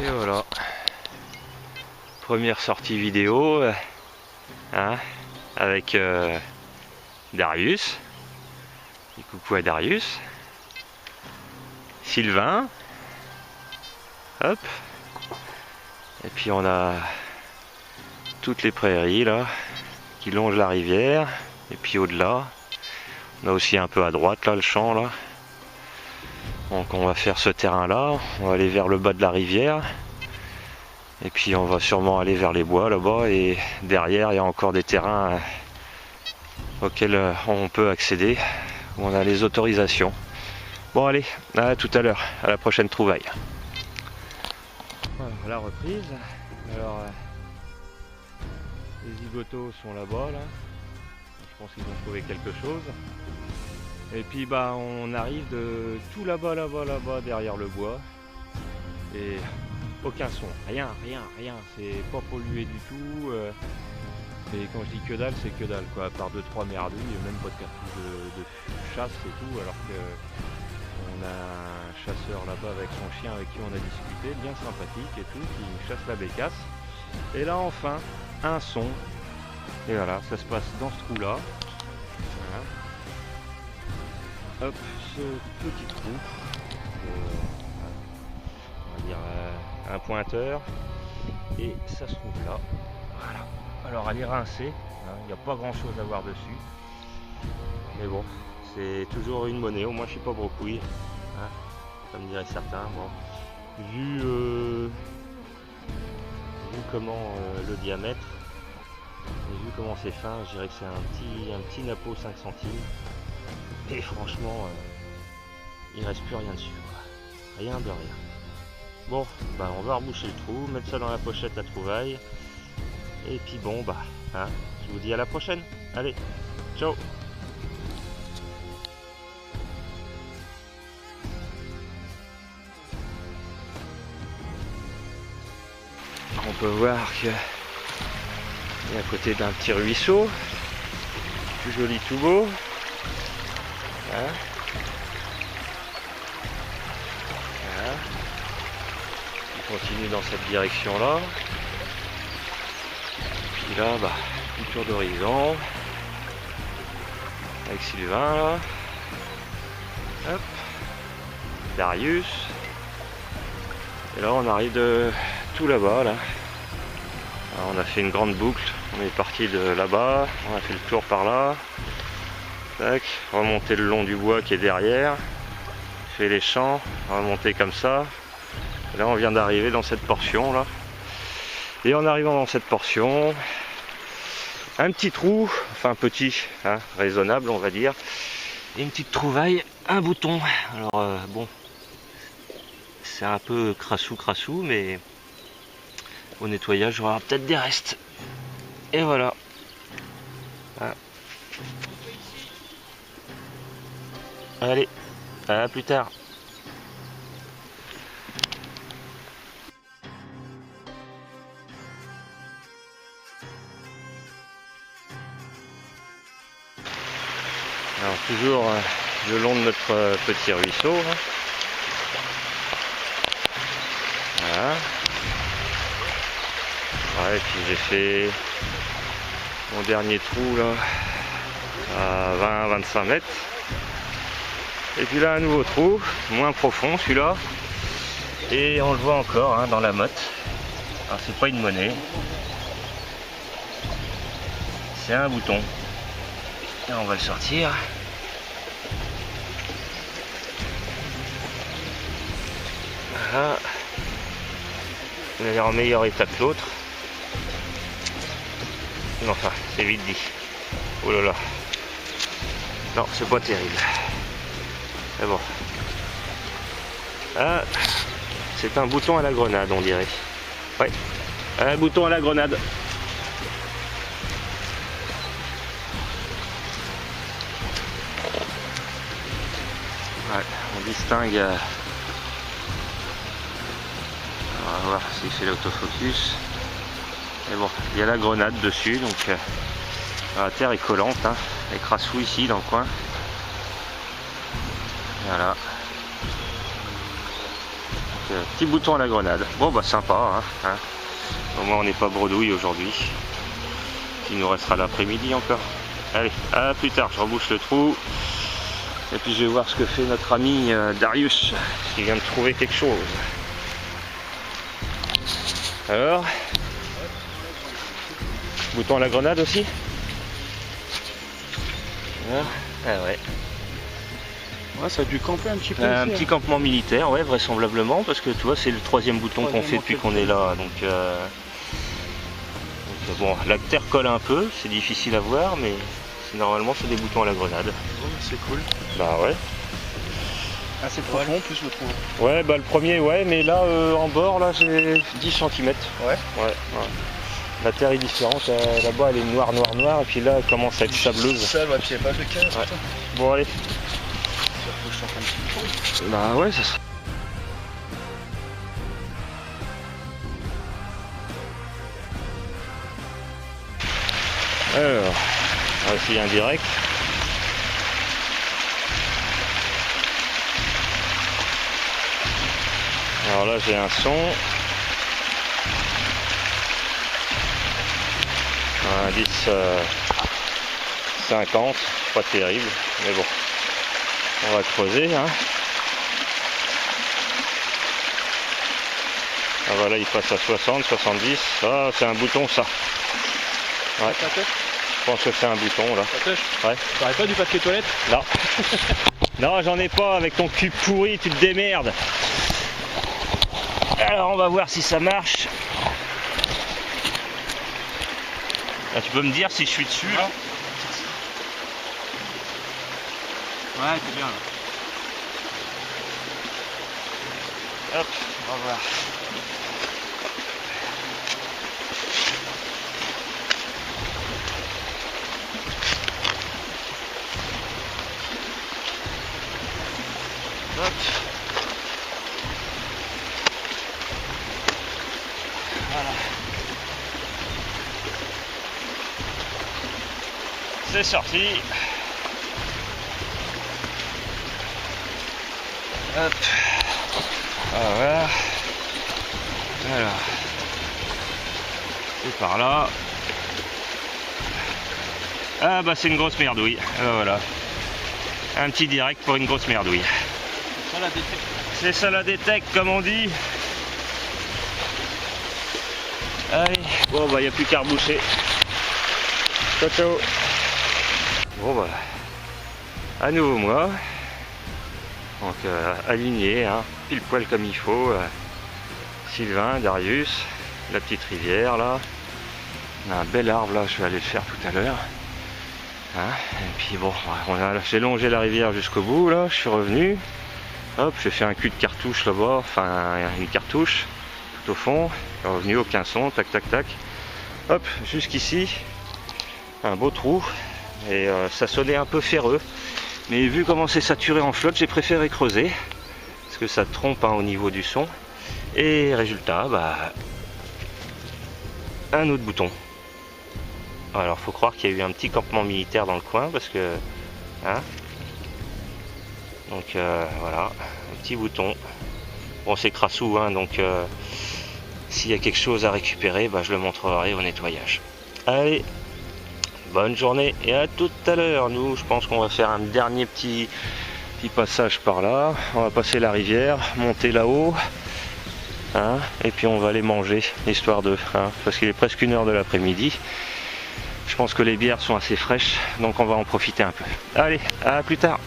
Et voilà. Première sortie vidéo hein, avec Darius. Et coucou à Darius. Sylvain. Hop. Et puis on a toutes les prairies là qui longent la rivière. Et puis au-delà, on a aussi un peu à droite là le champ là. Donc on va faire ce terrain là, on va aller vers le bas de la rivière. Et puis on va sûrement aller vers les bois là-bas. Et derrière il y a encore des terrains auxquels on peut accéder, où on a les autorisations. Bon allez, à tout à l'heure, à la prochaine trouvaille. Voilà, la reprise. Alors les zigotos sont là-bas là. Je pense qu'ils ont trouvé quelque chose. Et puis bah on arrive de tout là-bas, derrière le bois. Et aucun son, rien, c'est pas pollué du tout. Et quand je dis que dalle, c'est que dalle quoi, à part 2-3 merdouilles, même pas de cartouche de chasse et tout, alors que on a un chasseur là-bas avec son chien avec qui on a discuté, bien sympathique et tout, qui chasse la bécasse. Et là enfin, un son. Et voilà, ça se passe dans ce trou là. Voilà. Hop, ce petit trou, on va dire un pointeur, et ça se trouve là. Voilà. Alors elle est rincée, il n'y a pas grand chose à voir dessus, mais bon, c'est toujours une monnaie, au moins je suis pas brocouille, hein, comme diraient certains. Bon, vu comment le diamètre, et vu comment c'est fin, je dirais que c'est un petit napeau 5 centimes. Et franchement, il reste plus rien dessus, quoi. Rien de rien. Bon, bah on va reboucher le trou, mettre ça dans la pochette à trouvailles. Et puis bon, bah, hein, je vous dis à la prochaine. Allez, ciao. On peut voir qu'il est à côté d'un petit ruisseau, tout joli, tout beau. Voilà. Voilà. Il continue dans cette direction là. Puis là, bah, une tour d'horizon avec Sylvain là. Hop. Darius. Et là on arrive de tout là-bas là. Alors, on a fait une grande boucle. On est parti de là-bas. On a fait le tour par là. Tac, remonter le long du bois qui est derrière, fait les champs, remonter comme ça. Et là on vient d'arriver dans cette portion là. Et en arrivant dans cette portion, un petit trou, enfin petit, hein, raisonnable on va dire, et une petite trouvaille, un bouton. Alors bon, c'est un peu crassou, mais au nettoyage il y aura peut-être des restes. Et voilà. Ah. Allez, à plus tard. Alors toujours le long de notre petit ruisseau. Voilà. Ouais, et puis j'ai fait mon dernier trou là à 20-25 mètres. Et puis là un nouveau trou, moins profond celui-là. Et on le voit encore hein, dans la motte. Alors c'est pas une monnaie. C'est un bouton. Et on va le sortir. Voilà. Il a l'air en meilleur état que l'autre. Non, enfin, c'est vite dit. Oh là là. Non, c'est pas terrible. Mais bon. Ah, c'est un bouton à la grenade, on dirait. Ouais, un bouton à la grenade. Ouais, on distingue. On va voir s'il fait l'autofocus. Mais bon, il y a la grenade dessus, donc la terre est collante, hein, elle crassouille ici dans le coin. Voilà. petit bouton à la grenade. Bon bah sympa, hein. Au moins on n'est pas bredouille aujourd'hui. Il nous restera l'après-midi encore. Allez, à plus tard, je rebouche le trou. Et puis je vais voir ce que fait notre ami Darius, qui vient de trouver quelque chose. Alors, bouton à la grenade aussi. Ah ouais. Ouais, ça a dû camper un petit peu. Un aussi, petit campement militaire, ouais, vraisemblablement, parce que tu vois, c'est le troisième bouton qu'on fait depuis qu'on est là. Donc, bon, la terre colle un peu, c'est difficile à voir, mais normalement c'est des boutons à la grenade. Oh, c'est cool. Bah ouais. Assez profond en plus, je trouve. Ouais, bah le premier, ouais, mais là en bord, là j'ai 10 cm. Ouais. La terre est différente, là-bas elle est noire, et puis là elle commence à être sableuse. Ça, ouais, puis il n'y a pas de cas. Ouais. Bon, allez. Faut que je sorte un petit peu. Bah ouais, ça serait. Alors, on va essayer un direct. Alors là j'ai un son. Un 10 50, pas terrible, mais bon. On va creuser, hein. Ah voilà, il passe à 60, 70. Ah, c'est un bouton ça. Ouais. Je pense que c'est un bouton là. Ouais. T'aurais pas du papier toilette? Non. Non, j'en ai pas, avec ton cul pourri, tu te démerdes. Alors on va voir si ça marche. Ah, tu peux me dire si je suis dessus là? Ouais, c'est bien là. Hop, on va voir. Hop. Voilà. C'est sorti. Hop. Voilà. Alors. C'est par là. Ah bah c'est une grosse merdouille. Alors voilà. Un petit direct pour une grosse merdouille. Ça la détecte. C'est ça la détecte comme on dit. Allez. Bon bah il n'y a plus qu'à reboucher. Ciao ciao. Bon bah. À nouveau moi. Donc aligné, hein, pile poil comme il faut. Sylvain, Darius, la petite rivière là. On a un bel arbre là, je vais aller le faire tout à l'heure. Hein, et puis bon, j'ai longé la rivière jusqu'au bout là, je suis revenu. Hop, j'ai fait un cul de cartouche là-bas, enfin une cartouche tout au fond. Je suis revenu, aucun son, tac tac tac. Hop, jusqu'ici, un beau trou. Et ça sonnait un peu ferreux. Mais vu comment c'est saturé en flotte, j'ai préféré creuser. Parce que ça trompe hein, au niveau du son. Et résultat, bah, un autre bouton. Alors faut croire qu'il y a eu un petit campement militaire dans le coin. Parce que... Hein, donc voilà, un petit bouton. Bon c'est crassou, hein, donc s'il y a quelque chose à récupérer, bah, je le montrerai au nettoyage. Allez, bonne journée et à tout à l'heure. Nous, je pense qu'on va faire un dernier petit passage par là. On va passer la rivière, monter là-haut, hein, et puis on va aller manger, histoire de... Hein, parce qu'il est presque 1h de l'après-midi. Je pense que les bières sont assez fraîches, donc on va en profiter un peu. Allez, à plus tard.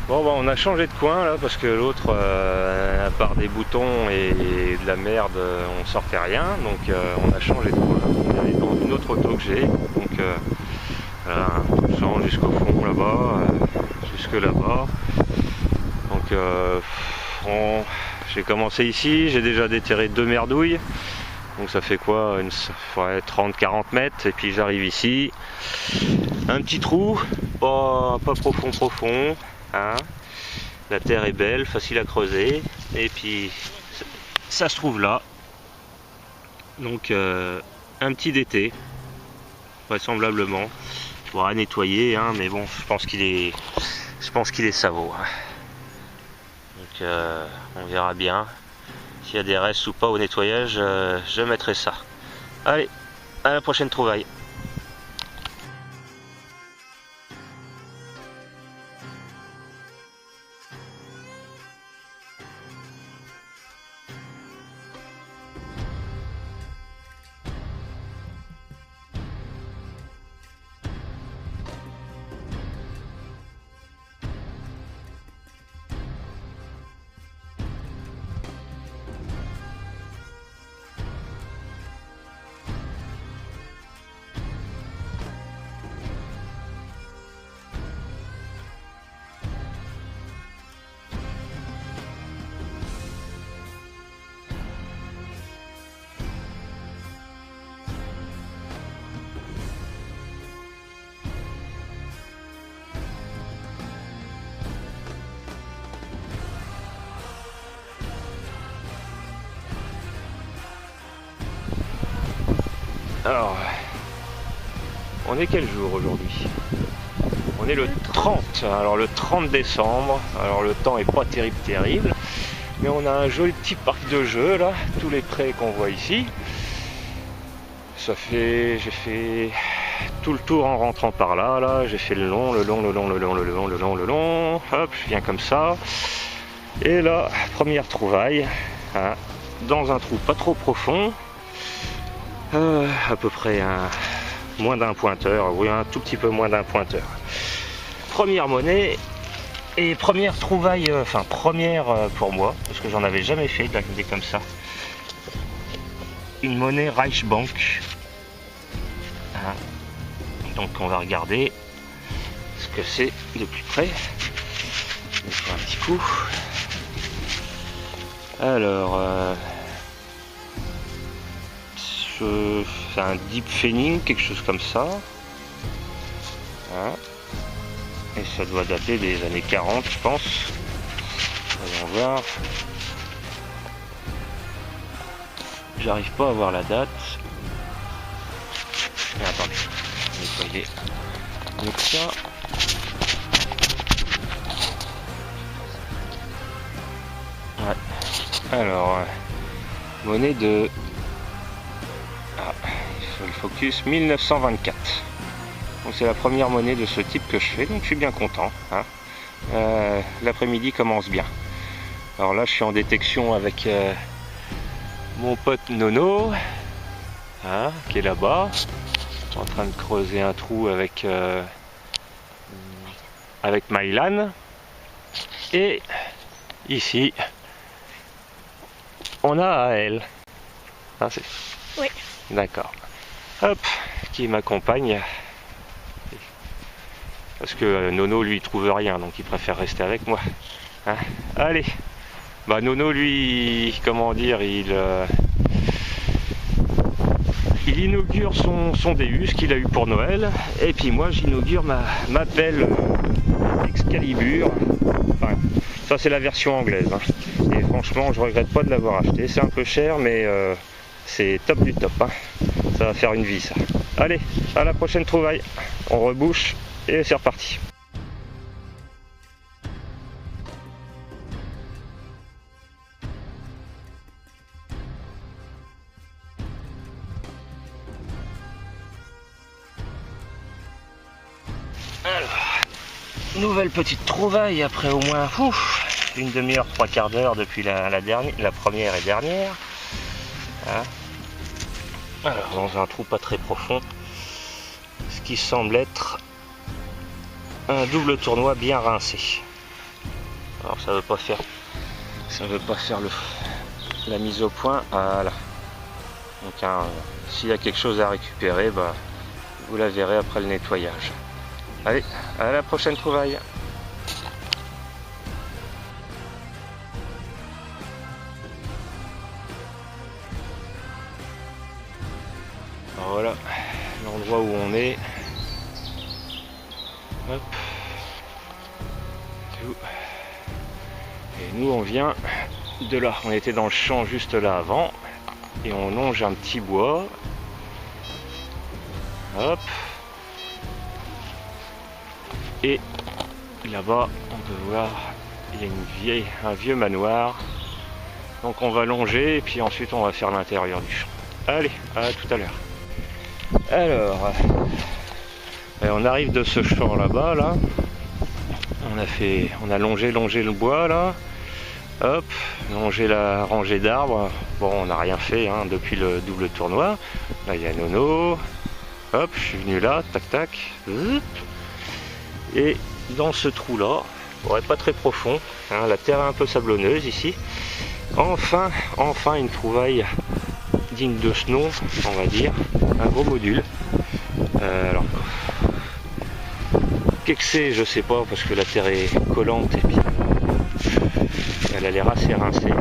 Bon bah on a changé de coin là parce que l'autre, à part des boutons et de la merde, on sortait rien. Donc on a changé de coin. On est dans une autre auto que j'ai. Donc voilà, on change jusqu'au fond là-bas, jusque là-bas. Donc j'ai commencé ici, j'ai déjà déterré 2 merdouilles. Donc ça fait quoi, 30-40 mètres. Et puis j'arrive ici. Un petit trou, pas profond. Hein, la terre est belle, facile à creuser, et puis ça se trouve là. Donc un petit d'été, vraisemblablement. Bon, à nettoyer, hein, mais bon, je pense qu'il est savo. Hein. Donc on verra bien s'il y a des restes ou pas au nettoyage. Je mettrai ça. Allez, à la prochaine trouvaille. Alors, on est quel jour aujourd'hui? On est le 30, alors le 30 décembre, alors le temps est pas terrible, mais on a un joli petit parc de jeux là, tous les prés qu'on voit ici. J'ai fait tout le tour en rentrant par là, j'ai fait le long, hop, je viens comme ça. Et là, première trouvaille, hein, dans un trou pas trop profond. À peu près moins d'un pointeur, oui, un tout petit peu moins d'un pointeur. Première monnaie et première trouvaille, enfin première pour moi, parce que j'en avais jamais fait des comme ça. Une monnaie Reichsbank. Hein. Donc on va regarder ce que c'est de plus près. Je vais faire un petit coup. Alors. C'est un deep faining, quelque chose comme ça. Hein. Et ça doit dater des années 40, je pense. Voyons voir. J'arrive pas à voir la date. Mais attendez, nettoyer. Donc ça. Ouais. Alors, monnaie de. Ah, sur le focus 1924. Donc c'est la première monnaie de ce type que je fais, donc je suis bien content. Hein. L'après-midi commence bien. Alors là je suis en détection avec mon pote Nono, hein, qui est là-bas, en train de creuser un trou avec Mylan. Et ici on a AL. Hein, oui. D'accord. Hop, qui m'accompagne. Parce que Nono lui il trouve rien, donc il préfère rester avec moi. Hein, allez. Bah Nono lui, comment dire, il inaugure son Deus qu'il a eu pour Noël. Et puis moi j'inaugure ma belle Excalibur. Enfin, ça c'est la version anglaise. Hein. Et franchement je regrette pas de l'avoir acheté. C'est un peu cher mais c'est top du top. Hein. Ça va faire une vie ça. Allez, à la prochaine trouvaille. On rebouche et c'est reparti. Alors, nouvelle petite trouvaille après au moins une demi-heure, trois quarts d'heure depuis la première et dernière. Hein. Alors, dans un trou pas très profond, ce qui semble être un double tournoi bien rincé. Alors ça veut pas faire la mise au point. Voilà. Donc s'il y a quelque chose à récupérer, bah, vous la verrez après le nettoyage. Allez, à la prochaine trouvaille. Voilà l'endroit où on est. Hop. Et nous on vient de là. On était dans le champ juste là avant. Et on longe un petit bois. Hop. Et là-bas, on peut voir, il y a un vieux manoir. Donc on va longer et puis ensuite on va faire l'intérieur du champ. Allez, à tout à l'heure. Alors, on arrive de ce champ là-bas, là. On a longé le bois là. Hop, longé la rangée d'arbres. Bon, on n'a rien fait hein, depuis le double tournoi. Là, il y a Nono. Hop, je suis venu là, tac tac. Et dans ce trou là, pas très profond, hein, la terre est un peu sablonneuse ici. Enfin une trouvaille digne de ce nom, on va dire. Un gros module. Alors, qu'est-ce que c'est, je sais pas, parce que la terre est collante et puis elle a l'air assez rincée.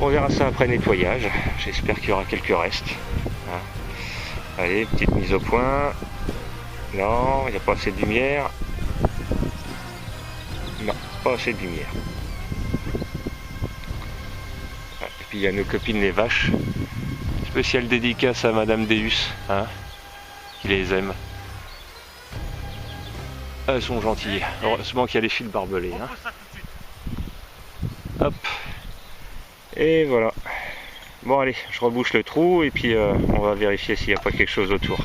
On verra ça après nettoyage. J'espère qu'il y aura quelques restes. Hein. Allez, petite mise au point. Non, il n'y a pas assez de lumière. Non, pas assez de lumière. Et puis il y a nos copines les vaches. Spéciale dédicace à Madame Deus, hein, qui les aime. Elles sont gentilles. Heureusement qu'il y a les fils barbelés. Hein. Hop. Et voilà. Bon allez, je rebouche le trou et puis on va vérifier s'il n'y a pas quelque chose autour.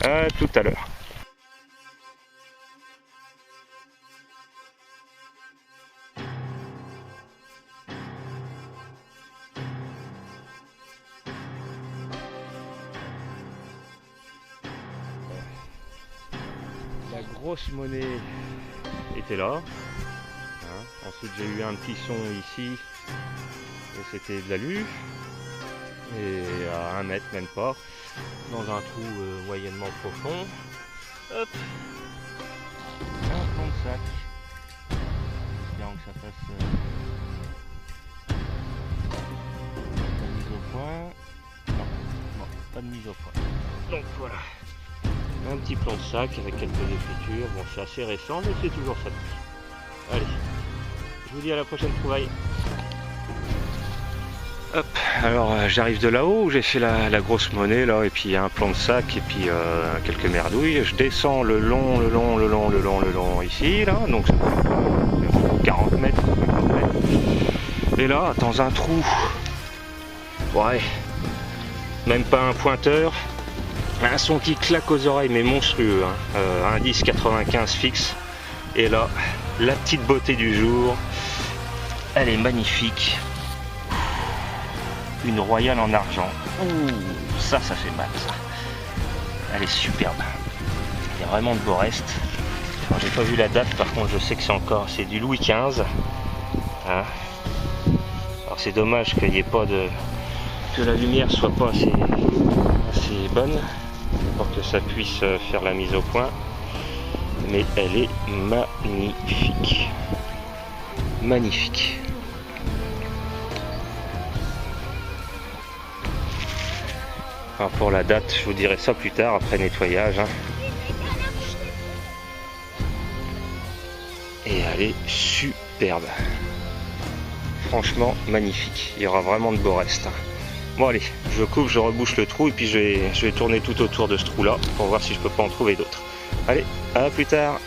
À tout à l'heure. La grosse monnaie était là. Hein. Ensuite j'ai eu un petit son ici. Et c'était de l'alu. Et à 1 mètre même pas. Dans un trou moyennement profond. Hop. Un plan de sac. Espérons que ça fasse la mise au point. Non, pas de mise au point. Donc voilà. Un petit plan de sac avec quelques écritures. Bon, c'est assez récent, mais c'est toujours ça. Allez, je vous dis à la prochaine trouvaille. Hop, alors j'arrive de là-haut où j'ai fait la grosse monnaie là, et puis il y a un plan de sac et puis quelques merdouilles. Je descends le long ici là, donc ça fait 40 mètres, 50 mètres. Et là, dans un trou, ouais, même pas un pointeur. Un son qui claque aux oreilles mais monstrueux, hein. Indice 95 fixe. Et là, la petite beauté du jour, elle est magnifique. Une royale en argent. Ouh, ça fait mal ça. Elle est superbe. Il y a vraiment de beaux restes. J'ai pas vu la date, par contre je sais que c'est du Louis XV. Hein. Alors c'est dommage qu'il n'y ait pas que la lumière soit pas assez bonne pour que ça puisse faire la mise au point, mais elle est magnifique, magnifique. Alors pour la date, je vous dirai ça plus tard après nettoyage, hein. Et elle est superbe, franchement magnifique. Il y aura vraiment de beaux restes, hein. Bon allez, je coupe, je rebouche le trou et puis je vais tourner tout autour de ce trou là pour voir si je peux pas en trouver d'autres. Allez, à plus tard.